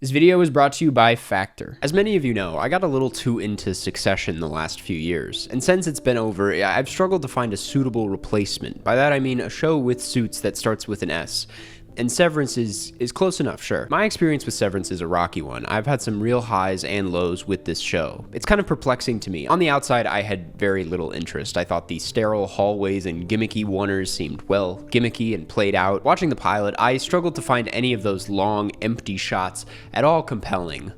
This video is brought to you by Factor. As many of you know, I got a little too into Succession the last few years, and since it's been over, I've struggled to find a suitable replacement. By that I mean a show with suits that starts with an S. And Severance is close enough, sure. My experience with Severance is a rocky one. I've had some real highs and lows with this show. It's kind of perplexing to me. On the outside, I had very little interest. I thought the sterile hallways and gimmicky oneers seemed, well, gimmicky and played out. Watching the pilot, I struggled to find any of those long, empty shots at all compelling.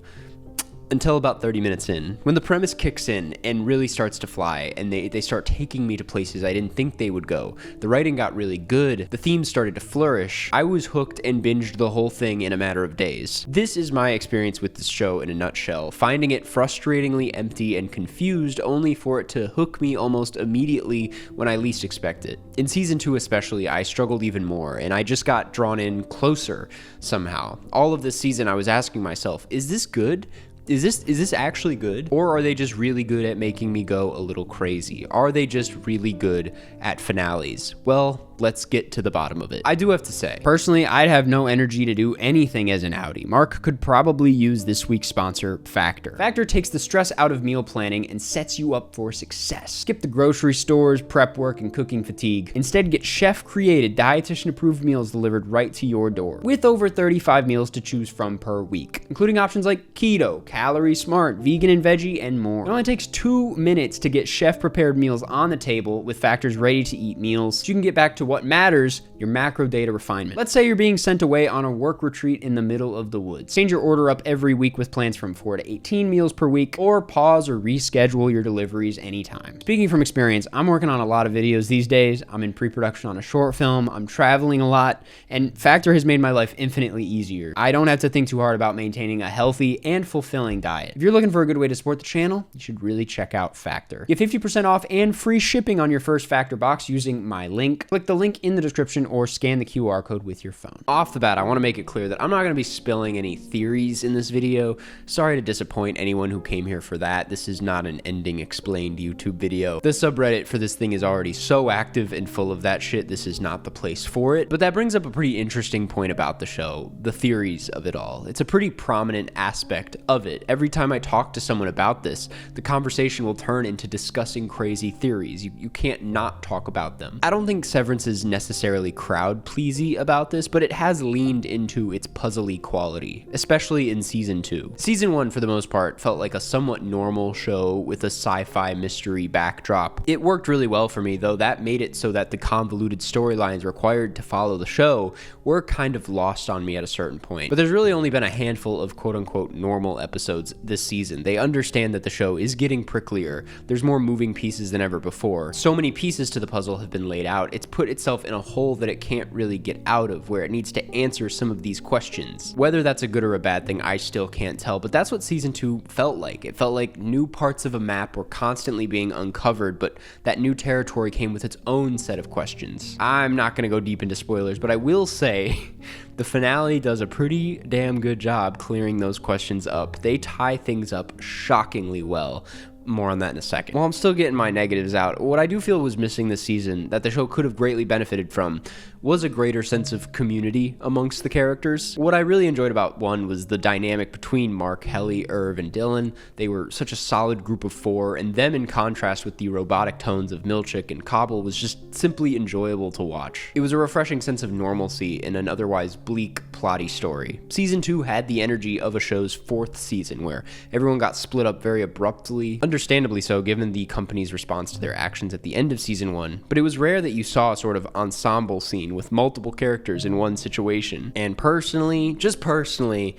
Until about 30 minutes in, when the premise kicks in and really starts to fly, and they start taking me to places I didn't think they would go. The writing got really good, the themes started to flourish. I was hooked and binged the whole thing in a matter of days. This is my experience with this show in a nutshell, finding it frustratingly empty and confused, only for it to hook me almost immediately when I least expect it. In season 2 especially, I struggled even more, and I just got drawn in closer somehow. All of this season I was asking myself, is this good? Is this actually good? Or are they just really good at making me go a little crazy? Are they just really good at finales? Well, let's get to the bottom of it. I do have to say, personally, I'd have no energy to do anything as an Audi. Mark could probably use this week's sponsor, Factor. Factor takes the stress out of meal planning and sets you up for success. Skip the grocery stores, prep work, and cooking fatigue. Instead, get chef-created, dietitian-approved meals delivered right to your door, with over 35 meals to choose from per week, including options like keto, calorie smart, vegan and veggie, and more. It only takes 2 minutes to get chef-prepared meals on the table with Factor's ready-to-eat meals, so you can get back to what matters, your macro data refinement. Let's say you're being sent away on a work retreat in the middle of the woods. Change your order up every week with plans from 4 to 18 meals per week, or pause or reschedule your deliveries anytime. Speaking from experience, I'm working on a lot of videos these days. I'm in pre-production on a short film, I'm traveling a lot, and Factor has made my life infinitely easier. I don't have to think too hard about maintaining a healthy and fulfilling diet. If you're looking for a good way to support the channel, you should really check out Factor. Get 50% off and free shipping on your first Factor box using my link. Click the link in the description or scan the QR code with your phone. Off the bat, I want to make it clear that I'm not going to be spilling any theories in this video. Sorry to disappoint anyone who came here for that. This is not an ending explained YouTube video. The subreddit for this thing is already so active and full of that shit, this is not the place for it. But that brings up a pretty interesting point about the show, the theories of it all. It's a pretty prominent aspect of it. Every time I talk to someone about this, the conversation will turn into discussing crazy theories. You can't not talk about them. I don't think Severance is necessarily crowd-pleasy about this, but it has leaned into its puzzly quality, especially in season 2. Season 1, for the most part, felt like a somewhat normal show with a sci-fi mystery backdrop. It worked really well for me, though that made it so that the convoluted storylines required to follow the show were kind of lost on me at a certain point. But there's really only been a handful of quote-unquote normal episodes this season. They understand that the show is getting pricklier. There's more moving pieces than ever before. So many pieces to the puzzle have been laid out. It's put itself in a hole that it can't really get out of, where it needs to answer some of these questions. Whether that's a good or a bad thing, I still can't tell, but that's what season 2 felt like. It felt like new parts of a map were constantly being uncovered, but that new territory came with its own set of questions. I'm not going to go deep into spoilers, but I will say the finale does a pretty damn good job clearing those questions up. They tie things up shockingly well. More on that in a second. While I'm still getting my negatives out, what I do feel was missing this season that the show could have greatly benefited from was a greater sense of community amongst the characters. What I really enjoyed about 1 was the dynamic between Mark, Helly, Irv, and Dylan. They were such a solid group of 4, and them in contrast with the robotic tones of Milchick and Cobble was just simply enjoyable to watch. It was a refreshing sense of normalcy in an otherwise bleak, plotty story. Season 2 had the energy of a show's 4th season, where everyone got split up very abruptly, understandably so given the company's response to their actions at the end of season 1, but it was rare that you saw a sort of ensemble scene with multiple characters in one situation. And personally, just personally,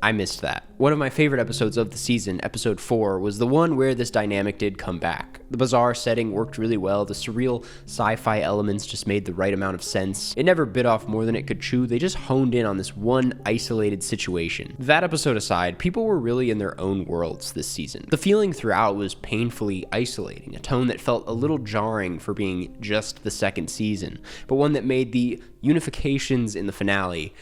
I missed that. One of my favorite episodes of the season, episode 4, was the one where this dynamic did come back. The bizarre setting worked really well, the surreal sci-fi elements just made the right amount of sense. It never bit off more than it could chew, they just honed in on this one isolated situation. That episode aside, people were really in their own worlds this season. The feeling throughout was painfully isolating, a tone that felt a little jarring for being just the 2nd season, but one that made the unifications in the finale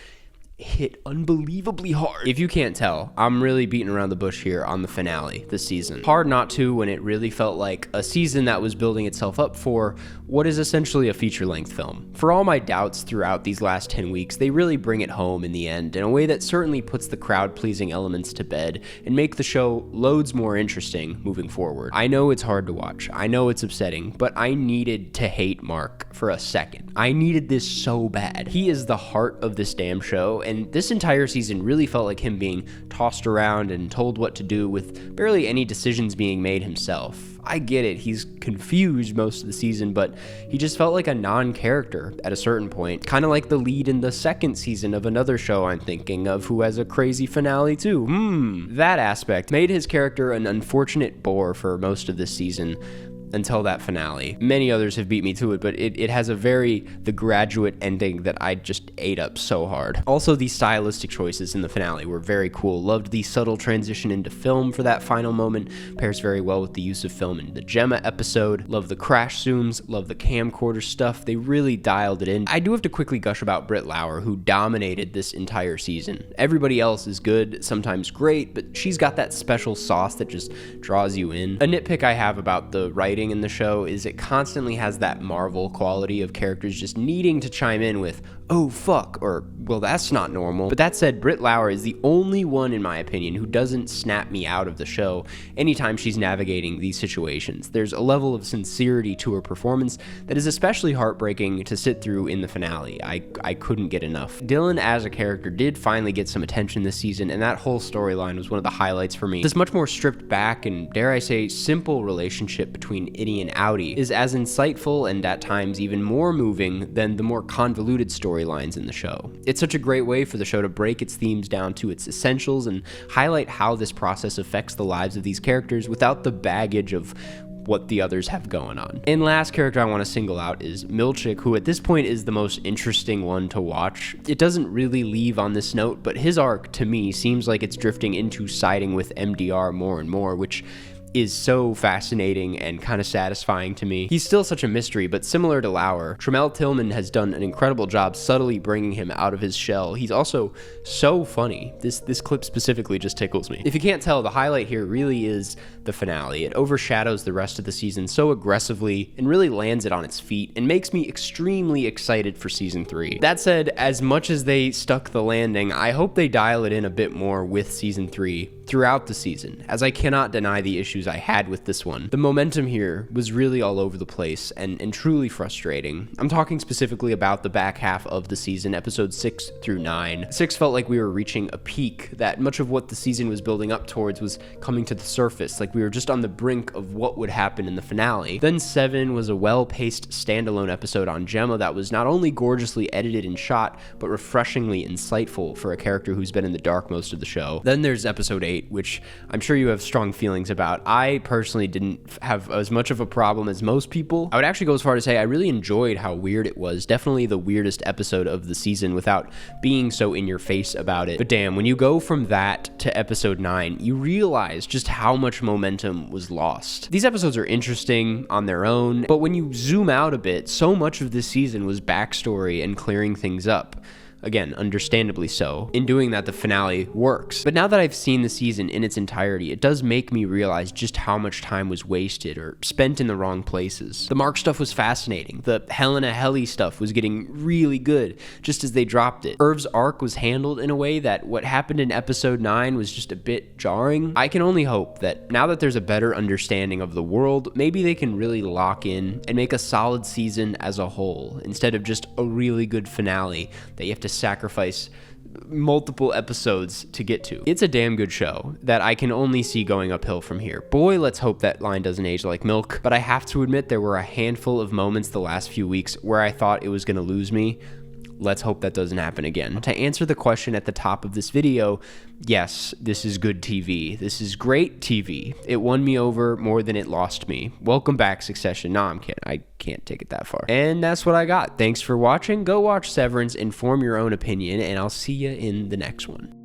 hit unbelievably hard. If you can't tell, I'm really beating around the bush here on the finale this season. Hard not to when it really felt like a season that was building itself up for what is essentially a feature-length film. For all my doubts throughout these last 10 weeks, they really bring it home in the end in a way that certainly puts the crowd-pleasing elements to bed and make the show loads more interesting moving forward. I know it's hard to watch, I know it's upsetting, but I needed to hate Mark for a second. I needed this so bad. He is the heart of this damn show, and this entire season really felt like him being tossed around and told what to do with barely any decisions being made himself. I get it, he's confused most of the season, but he just felt like a non-character at a certain point. Kind of like the lead in the second season of another show I'm thinking of who has a crazy finale too. That aspect made his character an unfortunate bore for most of this season. Until that finale. Many others have beat me to it, but it has a very The Graduate ending that I just ate up so hard. Also, the stylistic choices in the finale were very cool. Loved the subtle transition into film for that final moment. Pairs very well with the use of film in the Gemma episode. Love the crash zooms, love the camcorder stuff. They really dialed it in. I do have to quickly gush about Britt Lauer, who dominated this entire season. Everybody else is good, sometimes great, but she's got that special sauce that just draws you in. A nitpick I have about the writing in the show is it constantly has that Marvel quality of characters just needing to chime in with, oh fuck, or well that's not normal. But that said, Britt Lauer is the only one in my opinion who doesn't snap me out of the show anytime she's navigating these situations. There's a level of sincerity to her performance that is especially heartbreaking to sit through in the finale. I couldn't get enough. Dylan as a character did finally get some attention this season, and that whole storyline was one of the highlights for me. This much more stripped back and, dare I say, simple relationship between Itty and Audi is as insightful and at times even more moving than the more convoluted storylines in the show. It's such a great way for the show to break its themes down to its essentials and highlight how this process affects the lives of these characters without the baggage of what the others have going on. And last character I want to single out is Milchick, who at this point is the most interesting one to watch. It doesn't really leave on this note, but his arc to me seems like it's drifting into siding with MDR more and more, which is so fascinating and kind of satisfying to me. He's still such a mystery, but similar to Lauer, Tremel Tillman has done an incredible job subtly bringing him out of his shell. He's also so funny. This clip specifically just tickles me. If you can't tell, the highlight here really is the finale. It overshadows the rest of the season so aggressively and really lands it on its feet and makes me extremely excited for season 3. That said, as much as they stuck the landing, I hope they dial it in a bit more with season 3 throughout the season, as I cannot deny the issues I had with this one. The momentum here was really all over the place and truly frustrating. I'm talking specifically about the back half of the season, episodes 6 through 9. 6 felt like we were reaching a peak, that much of what the season was building up towards was coming to the surface, like we were just on the brink of what would happen in the finale. Then 7 was a well-paced standalone episode on Gemma that was not only gorgeously edited and shot, but refreshingly insightful for a character who's been in the dark most of the show. Then there's episode 8, which I'm sure you have strong feelings about. I personally didn't have as much of a problem as most people. I would actually go as far to say I really enjoyed how weird it was. Definitely the weirdest episode of the season without being so in your face about it. But damn, when you go from that to episode 9, you realize just how much momentum was lost. These episodes are interesting on their own, but when you zoom out a bit, so much of this season was backstory and clearing things up. Again, understandably so. In doing that, the finale works. But now that I've seen the season in its entirety, it does make me realize just how much time was wasted or spent in the wrong places. The Mark stuff was fascinating. The Helena Helly stuff was getting really good just as they dropped it. Irv's arc was handled in a way that what happened in episode 9 was just a bit jarring. I can only hope that now that there's a better understanding of the world, maybe they can really lock in and make a solid season as a whole, instead of just a really good finale that you have to sacrifice multiple episodes to get to. It's a damn good show that I can only see going uphill from here. Boy, let's hope that line doesn't age like milk. But I have to admit there were a handful of moments the last few weeks where I thought it was going to lose me. Let's hope that doesn't happen again. To answer the question at the top of this video, yes, this is good TV. This is great TV. It won me over more than it lost me. Welcome back, Succession. No, I'm kidding. I can't take it that far. And that's what I got. Thanks for watching. Go watch Severance and form your own opinion, and I'll see you in the next one.